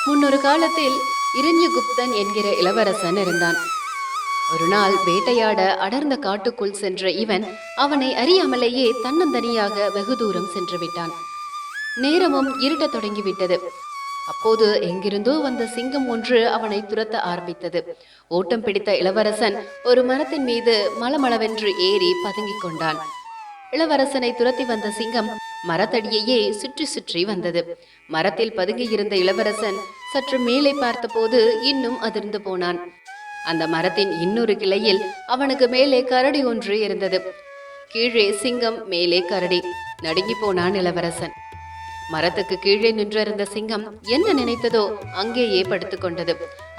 முன்னொரு காலத்தில் இரண்யகுப்தன் என்கிற இளவரசன் இருந்தான். ஒரு நாள் வேட்டையாட அடர்ந்த காட்டுக்குள் சென்ற இவன் அவனை அறியாமலேயே தன்னந்தனியாக வெகு தூரம் சென்று விட்டான். நேரமும் இருட்டத் தொடங்கிவிட்டது. அப்போது எங்கிருந்தோ வந்த சிங்கம் ஒன்று அவனை துரத்த ஆரம்பித்தது. ஓட்டம் பிடித்த இளவரசன் ஒரு மரத்தின் மீது மளமளவென்று ஏறி பதுங்கிக் கொண்டான். இளவரசனை துரத்தி வந்த சிங்கம் மரத்தடியையே சுற்றி சுற்றி வந்தது. மரத்தில் பதுங்கியிருந்த இளவரசன் சற்று மேலே பார்த்தபோது இன்னும் அதிர்ந்து போனான். அந்த மரத்தின் இன்னொரு கிளையில் அவனுக்கு மேலே கரடி ஒன்று இருந்தது. கீழே சிங்கம், மேலே கரடி. நடுங்கி போனான் இளவரசன். மரத்துக்கு கீழே நின்றிருந்த சிங்கம் என்ன நினைத்ததோ அங்கேயே படுத்துக்கொண்டது.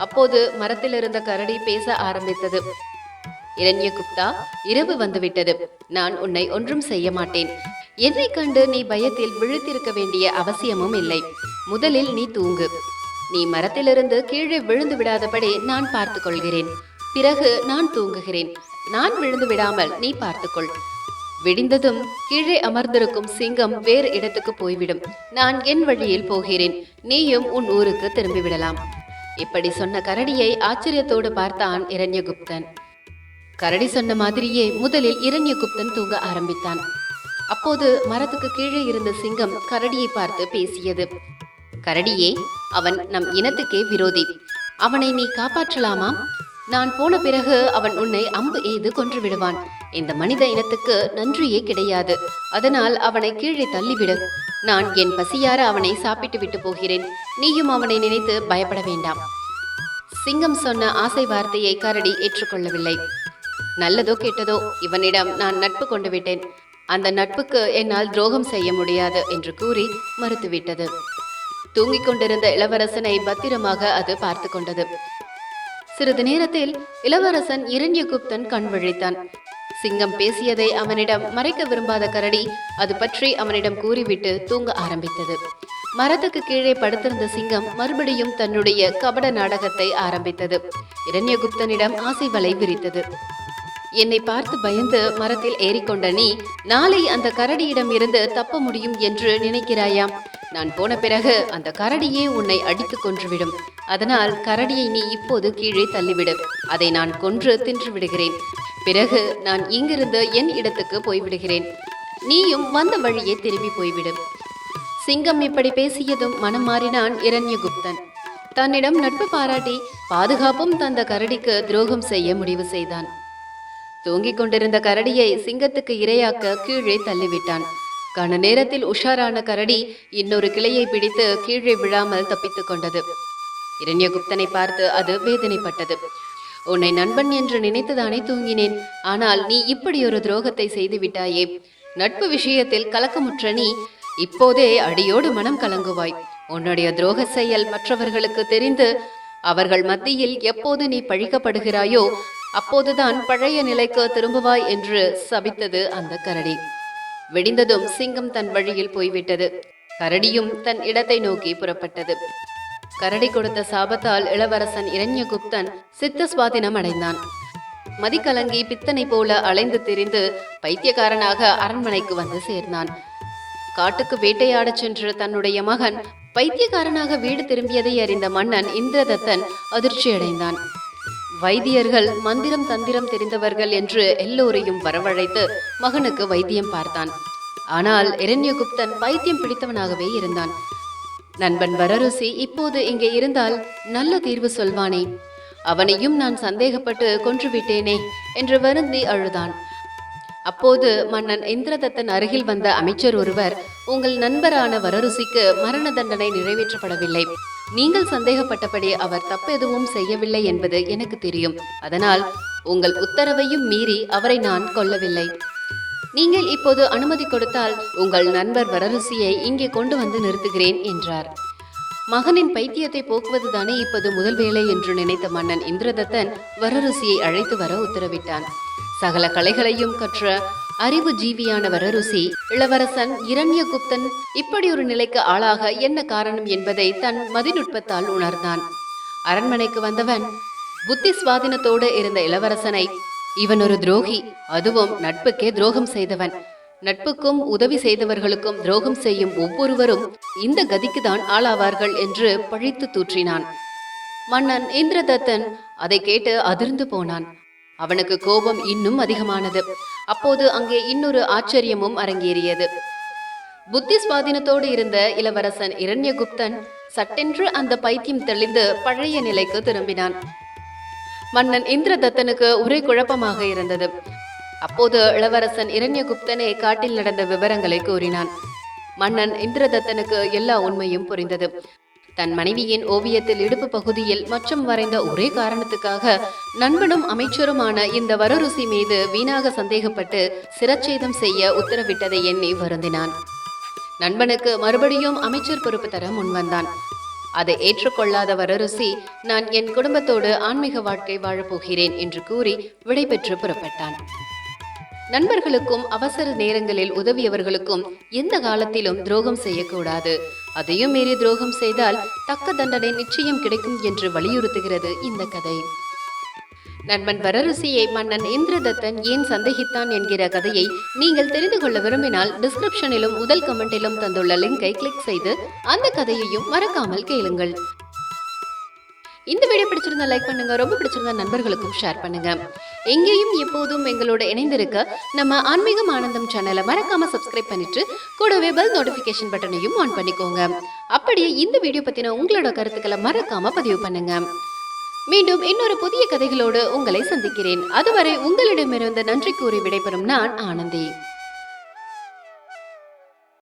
அப்போது மரத்தில் இருந்த கரடி பேச ஆரம்பித்தது. இரண்யகுப்தா, இரவு வந்துவிட்டது. நான் உன்னை ஒன்றும் செய்ய மாட்டேன். என்னை கண்டு நீ பயத்தில் விழுத்திருக்க வேண்டிய அவசியமும் இல்லை. முதலில் நீ தூங்கு. நீ மரத்திலிருந்து கீழே விழுந்து விடாதபடி நான் பார்த்து கொள்கிறேன். பிறகு நான் தூங்குகிறேன். நான் விழுந்து விடாமல் நீ பார்த்துக்கொள். விடிந்ததும் கீழே அமர்ந்திருக்கும் சிங்கம் வேறு இடத்துக்கு போய்விடும். நான் என் வழியில் போகிறேன். நீயும் உன் ஊருக்கு திரும்பிவிடலாம். இப்படி சொன்ன கரடியை ஆச்சரியத்தோடு பார்த்தான் இரண்யகுப்தன். கரடி சொன்ன மாதிரியே முதலில் இரண்யகுப்தன் தூங்க ஆரம்பித்தான். அப்போது மரத்துக்கு கீழே இருந்த சிங்கம் கரடியை பார்த்து பேசியது. கரடியே, அவன் நம் இனத்துக்கே விரோதி. அவனை நீ காப்பாற்றலாமா? நான் போன பிறகு அவன் உன்னை அம்பு எய்து கொன்று விடுவான். இந்த மனித இனத்துக்கு நன்றியே கிடையாது. அதனால் அவனை கீழே தள்ளிவிடு. நான் என் பசியார அவனை சாப்பிட்டு விட்டு போகிறேன். நீயும் அவனை நினைத்து பயப்பட வேண்டாம். சிங்கம் சொன்ன ஆசை வார்த்தையை கரடி ஏற்றுக்கொள்ளவில்லை. நல்லதோ கெட்டதோ, இவனிடம் நான் நட்பு கொண்டு விட்டேன். அந்த நட்புக்கு என்னால் துரோகம் செய்ய முடியாது என்று கூறி மறுத்துவிட்டது. தூங்கிக் கொண்டிருந்த இளவரசனை பத்திரமாக அது பார்த்து கொண்டது. சிறிது நேரத்தில் இளவரசன் இரண்யகுப்தன் கண் விழித்தான். சிங்கம் பேசியதை அவனிடம் மறைக்க விரும்பாத கரடி அது பற்றி அவனிடம் கூறிவிட்டு தூங்க ஆரம்பித்தது. மரத்துக்கு கீழே படுத்திருந்த சிங்கம் மறுபடியும் தன்னுடைய கபட நாடகத்தை ஆரம்பித்தது. இரண்யகுப்தனிடம் ஆசை வலை விரித்தது. என்னை பார்த்து பயந்து மரத்தில் ஏறிக்கொண்ட நீ நாளை அந்த கரடியிடம் இருந்து தப்ப முடியும் என்று நினைக்கிறாயாம். நான் போன பிறகு அந்த கரடியே உன்னை அடித்து கொன்றுவிடும். அதனால் கரடியை நீ இப்போது கீழே தள்ளிவிடு. அதை நான் கொன்று தின்று விடுகிறேன். பிறகு நான் இங்கிருந்து என் இடத்துக்கு போய்விடுகிறேன். நீயும் வந்த வழியே திரும்பி போய்விடு. சிங்கம் இப்படி பேசியதும் மனம் மாறினான் இரண்யகுப்தன். தன்னிடம் நட்பு பாராட்டி பாதுகாப்பும் தந்த கரடிக்கு துரோகம் செய்ய முடிவு செய்தான். தூங்கிக் கொண்டிருந்த கரடியை சிங்கத்துக்கு இரையாக்க கீழே தள்ளிவிட்டான். கன நேரத்தில் உஷாரான கரடி இன்னொரு கிளையை பிடித்து கீழே விழாமல் தப்பித்துக் கொண்டது. இரண்யகுப்தனை பார்த்து அது வேதனைப்பட்டது. உன்னை நண்பன் என்று நினைத்துதானே தூங்கினேன். ஆனால் நீ இப்படி ஒரு துரோகத்தை செய்து விட்டாயே. நட்பு விஷயத்தில் கலக்கமுற்ற நீ இப்போதே அடியோடு மனம் கலங்குவாய். உன்னுடைய துரோக செயல் மற்றவர்களுக்கு தெரிந்து அவர்கள் மத்தியில் எப்போது நீ பழிக்கப்படுகிறாயோ அப்போதுதான் பழைய நிலைக்கு திரும்புவாய் என்று சபித்தது அந்த கரடி. விடிந்ததும் சிங்கம் தன் வழியில் போய்விட்டது. கரடியும் தன் இடத்தை நோக்கி புறப்பட்டது. கரடி கொடுத்த சாபத்தால் இளவரசன் இரண்யகுப்தன் சித்த சுவாதினம் அடைந்தான். மதிக்கலங்கி பித்தனை போல அலைந்து திரிந்து பைத்தியக்காரனாக அரண்மனைக்கு வந்து சேர்ந்தான். காட்டுக்கு வேட்டையாடச் சென்று தன்னுடைய மகன் பைத்தியக்காரனாக வீடு திரும்பியதை அறிந்த மன்னன் இந்திரதத்தன் அதிர்ச்சியடைந்தான். வைத்தியர்கள் மந்திரம் தந்திரம் தெரிந்தவர்கள் என்று எல்லோரையும் வரவழைத்து மகனுக்கு வைத்தியம் பார்த்தான். ஆனால் இரண்யகுப்தன் பைத்தியம் பிடித்தவனாகவே இருந்தான். நண்பன் வரருசி இப்போது இங்கே இருந்தால் நல்ல தீர்வு சொல்வானே, அவனையும் நான் சந்தேகப்பட்டு கொன்றுவிட்டேனே என்று வருந்தி அழுதான். அப்போது மன்னன் இந்திரதத்தன் அருகில் வந்த அமைச்சர் ஒருவர், உங்கள் நண்பரான வரருசிக்கு மரண தண்டனை நிறைவேற்றப்படவில்லை. நீங்கள் சந்தேகப்பட்டபடி அவர் தப்பெதுவும் செய்யவில்லை என்பது எனக்கு தெரியும். அதனால் உங்கள் உத்தரவையும் மீறி அவரை நான் கொல்லவில்லை. நீங்கள் இப்போது அனுமதி கொடுத்தால் உங்கள் நண்பர் வரருசியை இங்கே கொண்டு வந்து நிறுத்துகிறேன் என்றார். மகனின் பைத்தியத்தை போக்குவதுதானே இப்போது முதல் வேலை என்று நினைத்த மன்னன் இந்திரதத்தன் வரருசியை அழைத்து வர உத்தரவிட்டான். சகல கலைகளையும் கற்ற அறிவு ஜீவியான வரருசி இளவரசன் இரண்யகுப்தன் இப்படி ஒரு நிலைக்கு ஆளாக என்ன காரணம் என்பதை தன் மதிநுட்பத்தால் உணர்ந்தான். அரண்மனைக்கு வந்தவன் புத்தி சுவாதினத்தோடு இருந்த இளவரசனை, இவன் ஒரு துரோகி, அதுவும் நட்புக்கே துரோகம் செய்தவன். நட்புக்கும் உதவி செய்தவர்களுக்கும் துரோகம் செய்யும் ஒவ்வொருவரும் இந்த கதிக்குதான் ஆளாவார்கள் என்று பழித்து தூற்றினான். மன்னன் இந்திரதத்தன் அதை கேட்டு அதிர்ந்து போனான். அவனுக்கு கோபம் இன்னும் அதிகமானது. அப்போது அங்கே இன்னொரு ஆச்சரியமும் அரங்கேறியது. புத்தி சுவாதீனத்தோடு இருந்த இளவரசன் இரண்யகுப்தன் சட்டென்று அந்த பைத்தியம் தெளிந்து பழைய நிலைக்கு திரும்பினான். மன்னன் இந்திரதத்தனுக்கு ஒரே குழப்பமாக இருந்தது. அப்போது இளவரசன் இரண்யகுப்தனே காட்டில் நடந்த விவரங்களை கூறினான். மன்னன் இந்திரதத்தனுக்கு எல்லா உண்மையும் புரிந்தது. தன் மனைவியின் ஓவியத்தில் இடுப்பு பகுதியில் மச்சம் வரைந்த ஒரே காரணத்துக்காக நண்பனும் அமைச்சருமான இந்த வரருசி மீது வீணாக சந்தேகப்பட்டு சிரச்சேதம் செய்ய உத்தரவிட்டதை எண்ணி வருந்தினான். நண்பனுக்கு மறுபடியும் அமைச்சர் பொறுப்பு தர முன்வந்தான். அதை ஏற்றுக்கொள்ளாத வரருசி, நான் என் குடும்பத்தோடு ஆன்மீக வாழ்க்கை வாழப்போகிறேன் என்று கூறி விடைபெற்று புறப்பட்டான். நண்பர்களுக்கும் அவசர நேரங்களில் உதவியவர்களுக்கும் எந்த காலத்திலும் துரோகம் செய்யக்கூடாது. அதையும் மீறி துரோகம் செய்தால் தக்க தண்டனை நிச்சயம் கிடைக்கும் என்று வலியுறுத்துகிறது இந்த கதை. நண்பன் வரருசியை மன்னன் இந்திரதத்தன் ஏன் சந்தேகித்தான் என்கிற கதையை நீங்கள் தெரிந்து கொள்ள விரும்பினால் டிஸ்கிரிப்ஷனிலும் முதல் கமெண்டிலும் தந்துள்ள லிங்கை கிளிக் செய்து அந்த கதையையும் மறக்காமல் கேளுங்கள். இந்த வீடியோ பிடிச்சிருந்தா லைக் பண்ணுங்க, ரொம்ப பிடிச்சிருந்தா நண்பர்களுக்கும் ஷேர் பண்ணுங்க. எங்கேயும் எப்போதும் எங்களோட இணைந்திருக்க நம்ம ஆன்மீகம் ஆனந்தம் சேனலை மறக்காம சப்ஸ்கிரைப் பண்ணிட்டு கூடவே பெல் நோட்டிபிகேஷன் பட்டனையும் ஆன் பண்ணிக்கோங்க. அப்படியே இந்த வீடியோ பத்தின உங்களோட கருத்துக்களை மறக்காம பதிவு பண்ணுங்க. மீண்டும் இன்னொரு புதிய கதைகளோடு உங்களை சந்திக்கிறேன். அதுவரை உங்களிடமிருந்து நன்றி கூறி விடைபெறும் நான் ஆனந்தி.